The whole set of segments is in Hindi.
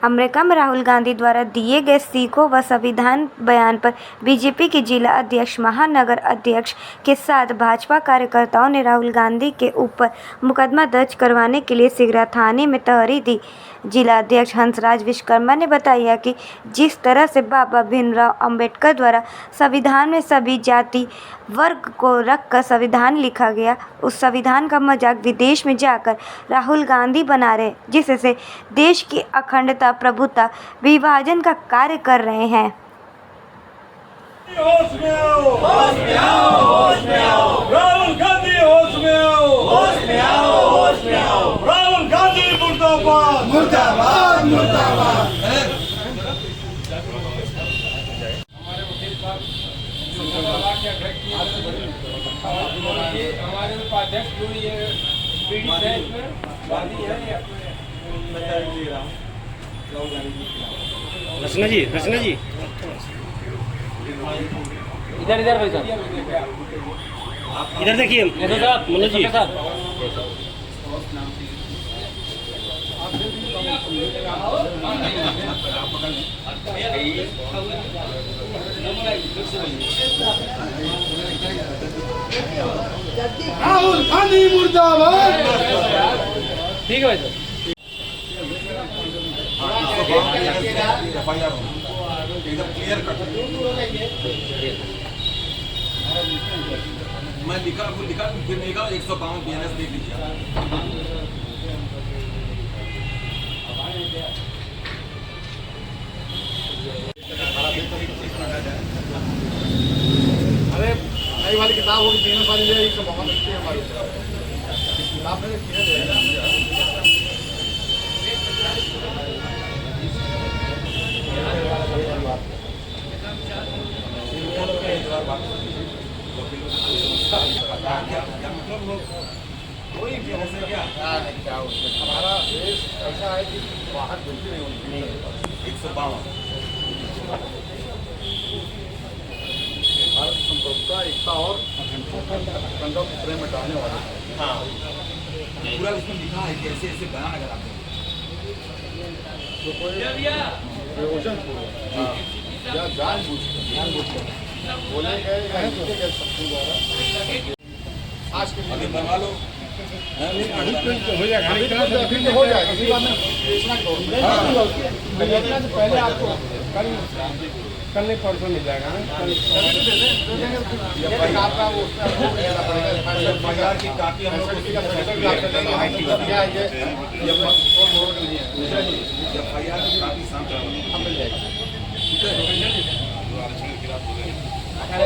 अमेरिका में राहुल गांधी द्वारा दिए गए सिखों व संविधान बयान पर बीजेपी के जिला अध्यक्ष, महानगर अध्यक्ष के साथ भाजपा कार्यकर्ताओं ने राहुल गांधी के ऊपर मुकदमा दर्ज करवाने के लिए सिगरा थाने में तहरीर दी। जिला अध्यक्ष हंसराज विश्वकर्मा ने बताया कि जिस तरह से बाबा भीमराव अंबेडकर द्वारा संविधान में सभी जाति वर्ग को रखकर संविधान लिखा गया, उस संविधान का मजाक विदेश में जाकर राहुल गांधी बना रहे, जिससे देश की अखंडता, प्रभुता, विभाजन का कार्य कर रहे हैं। होश में आओ, होश में आओ, होश में आओ, राहुल गांधी होश में आओ, होश में आओ, होश में आओ, राहुल गांधी मुर्दाबाद, मुर्दाबाद, मुर्दाबाद। हमारे उपाध्यक्ष जो ये पीड़ित है इसमें वादी है रचना जी इधर भाई साहब इधर देखिए मनोज जी। राहुल गांधी मुर्दाबाद। ठीक है भाई साहब। एकदम क्लियर कट मैं लिखा फिर नहीं कहा 152 बीएनएस देख लीजिए। अरे नई वाली किताब होगी बीएनएस वाली है, इसको बहुत अच्छी है हमारी किताब में कोई भी हो क्या हमारा देश ऐसा है कि बाहर बिल्कुल नहीं होनी। 152 भारत संप्रभुता, एकता और अखंडता को प्रेम में डालने वाले। हाँ पूरा उसमें लिखा है कि ऐसे ऐसे बयान अगर आपने तो कोई प्रयोजन या जानबूझकर बोले गए या लिखे गए शब्दों द्वारा आज के अभी बनवा लो हो जाएगा, अभी हो जाएगा। इसी बात में घटना से पहले आपको कल नहीं परसों मिल जाएगा आपका वो बाजार की काफी हम लोग एफआईआर की काफी मिल जाएगा।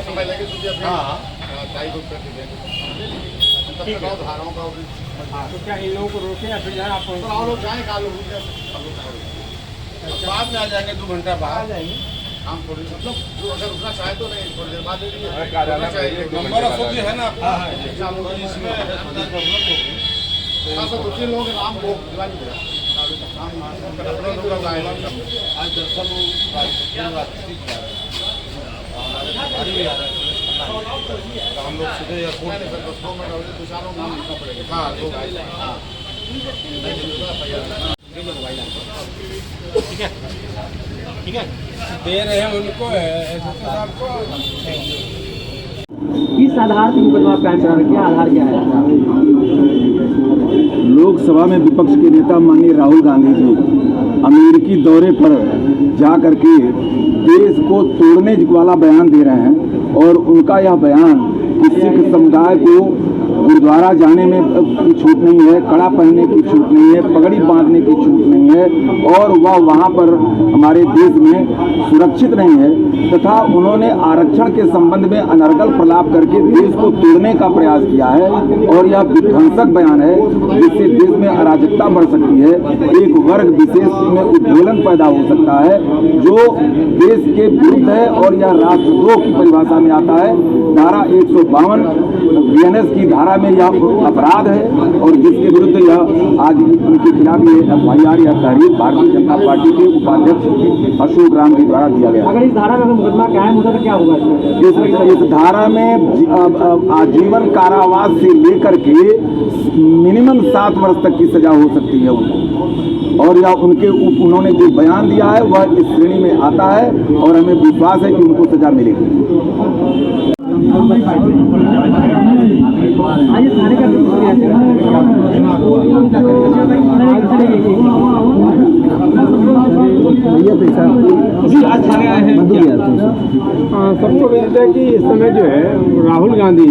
समय लगे तो धाराओं का तो क्या इन लोगों को रोके या फिर जाए आप लोग जाए कहा लोग बाद में आ जाएंगे 2 घंटा बाद जाएंगे। हम थोड़ी मतलब जो अगर रुकना चाहे तो नहीं, थोड़ी देर बाद दे नंबर ऑफ जो है ना इसमें 2-3 लोगों के नाम वो आज दरअसल हम लोग सीधे एयरपोर्ट नाम लिखना पड़ेगा। हाँ ठीक है दे रहे हैं उनको साहब को। किस आधार से मुकदमा कायम करा, क्या आधार क्या है? लोकसभा में विपक्ष के नेता माननीय राहुल गांधी जी अमेरिकी दौरे पर जा करके देश को तोड़ने वाला बयान दे रहे हैं और उनका यह बयान कि सिख समुदाय को गुरुद्वारा जाने में की छूट नहीं है, कड़ा पहनने की छूट नहीं है, पगड़ी बांधने की छूट नहीं है और वह वहाँ पर हमारे देश में सुरक्षित नहीं है तथा उन्होंने आरक्षण के संबंध में अनर्गल प्रलाप करके देश को तोड़ने का प्रयास किया है और यह विध्वंसक बयान है जिससे देश में अराजकता बढ़ सकती है, एक वर्ग विशेष में उद्वेलन पैदा हो सकता है जो देश के विरुद्ध है और यह राष्ट्रद्रोह की परिभाषा में आता है। धारा 152 बीएनएस की धारा में यह अपराध है और जिसके विरुद्ध यह आज उनके खिलाफ ये एफआईआर या तहरीर भारतीय जनता पार्टी के उपाध्यक्ष अशोक राम के द्वारा दिया गया। अगर इस धारा में मुकदमा कायम होता तो क्या होगा? इस धारा में आजीवन कारावास से लेकर के मिनिमम 7 वर्ष तक की सजा हो सकती है उनको। और या उन्होंने जो बयान दिया है वह इस श्रेणी में आता है और हमें विश्वास है कि उनको सजा मिलेगी। सबको विदित है कि इस समय जो है राहुल गांधी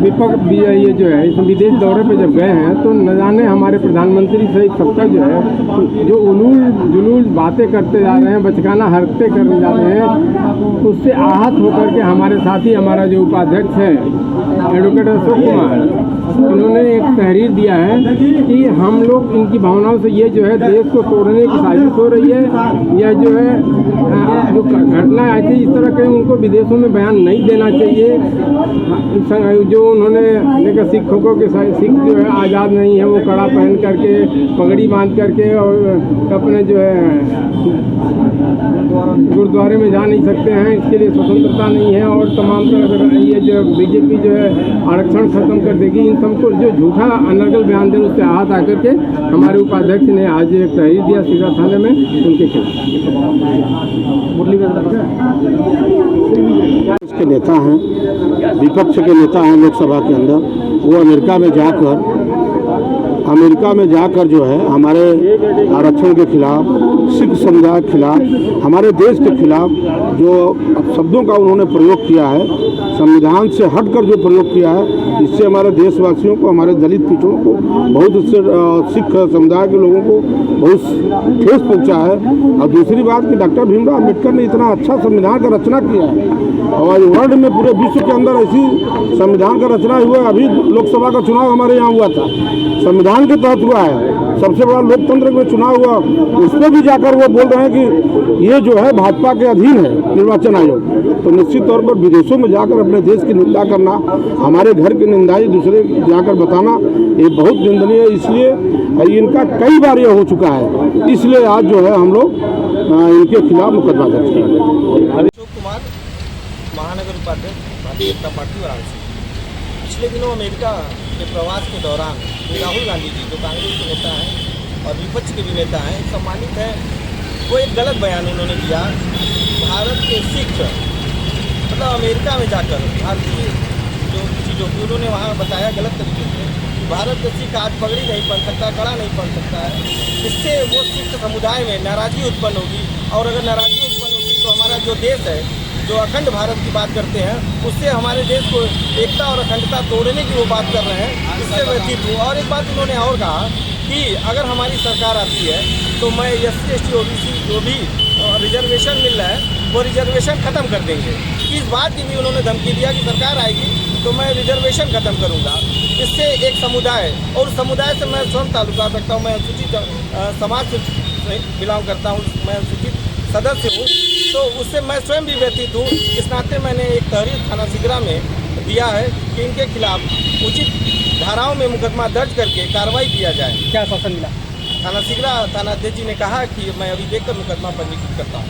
विपक्ष ये जो है इस विदेश दौरे पे जब गए हैं तो न जाने हमारे प्रधानमंत्री सहित सबका जो है जो उलूल जुलूल बातें करते जा रहे हैं, बचकाना हरकतें करने जा रहे हैं, उससे आहत होकर के हमारे साथी हमारा जो उपाध्यक्ष है एडवोकेट अशोक कुमार, उन्होंने एक तहरीर दिया है कि हम लोग इनकी भावनाओं से ये जो है देश को तोड़ने की साजिश हो रही है, यह जो है जो घटना आई थी इस तरह के उनको विदेशों में बयान नहीं देना चाहिए। जो उन्होंने देखा सिखों को कि सिख जो है आज़ाद नहीं है, वो कड़ा पहन करके पगड़ी बांध करके और अपने जो है गुरुद्वारे में जा नहीं सकते हैं, इसके लिए स्वतंत्रता नहीं है और तमाम तरह से ये जो बीजेपी जो है आरक्षण खत्म कर देगी, इन सबको जो झूठा अनर्गल बयान दे उससे आहत आकर के हमारे उपाध्यक्ष ने आज एक तहरीर दिया सीधा थाने में उनके खिलाफ। के नेता हैं, विपक्ष के नेता हैं लोकसभा के अंदर, वो अमेरिका में जाकर जो है हमारे आरक्षण के खिलाफ, सिख समुदाय के खिलाफ, हमारे देश के खिलाफ जो शब्दों का उन्होंने प्रयोग किया है, संविधान से हटकर जो प्रयोग किया है, इससे हमारे देशवासियों को, हमारे दलित पिछड़ों को बहुत, इससे सिख समुदाय के लोगों को बहुत ठेस पहुंचा है। और दूसरी बात कि डॉक्टर भीमराव अम्बेडकर ने इतना अच्छा संविधान का रचना किया है और वर्ल्ड में पूरे विश्व के अंदर ऐसी संविधान का रचना हुआ है। अभी लोकसभा का चुनाव हमारे यहाँ हुआ था, संविधान के तहत हुआ है, सबसे बड़ा लोकतंत्र में चुनाव हुआ, उस पर भी जाकर वो बोल रहे हैं कि ये जो है भाजपा के अधीन है निर्वाचन आयोग। तो निश्चित तौर पर विदेशों में जाकर अपने देश की निंदा करना, हमारे घर की निंदाई दूसरे जाकर बताना, ये बहुत निंदनीय है। इसलिए इनका कई बार ये हो चुका है, इसलिए आज जो है हम लोग इनके खिलाफ मुकदमा दर्ज करेंगे। अशोक कुमार, महानगर उपाध्यक्ष भारतीय जनता पार्टी वाराणसी। पिछले दिनों अमेरिका के प्रवास के दौरान राहुल गांधी जी, जो कांग्रेस के नेता हैं और विपक्ष के भी नेता हैं, सम्मानित हैं, वो एक गलत बयान उन्होंने दिया। भारत के सिख मतलब अमेरिका में जाकर भारतीय जो चीज़ों की उन्होंने वहाँ बताया गलत तरीके से, भारत के सिख आज पगड़ी नहीं पहन सकता, कड़ा नहीं पहन सकता है। इससे वो सिख समुदाय में नाराज़गी उत्पन्न होगी और अगर नाराज़गी उत्पन्न होगी तो हमारा जो देश है, जो अखंड भारत की बात करते हैं, उससे हमारे देश को एकता और अखंडता तोड़ने की वो बात कर रहे हैं, इससे व्यतीत हूँ। और एक बात उन्होंने और कहा कि अगर हमारी सरकार आती है तो मैं SC ST OBC जो भी रिजर्वेशन मिल रहा है वो रिजर्वेशन ख़त्म कर देंगे। इस बात की भी उन्होंने धमकी दिया कि सरकार आएगी तो मैं रिजर्वेशन ख़त्म करूँगा। इससे एक समुदाय, और समुदाय से मैं स्वयं ताल्लुका रखता हूँ, मैं अनुसूचित समाज से बिलोंग करता हूँ, मैं अनुसूचित सदस्य हूँ, तो उससे मैं स्वयं भी व्यतीत हूँ। इस नाते मैंने एक तहरीर थाना सिगरा में दिया है कि इनके खिलाफ उचित धाराओं में मुकदमा दर्ज करके कार्रवाई किया जाए। क्या शासन मिला? थाना सिगरा थानाध्यक्ष जी ने कहा कि मैं अभी देखकर मुकदमा पंजीकृत करता हूँ।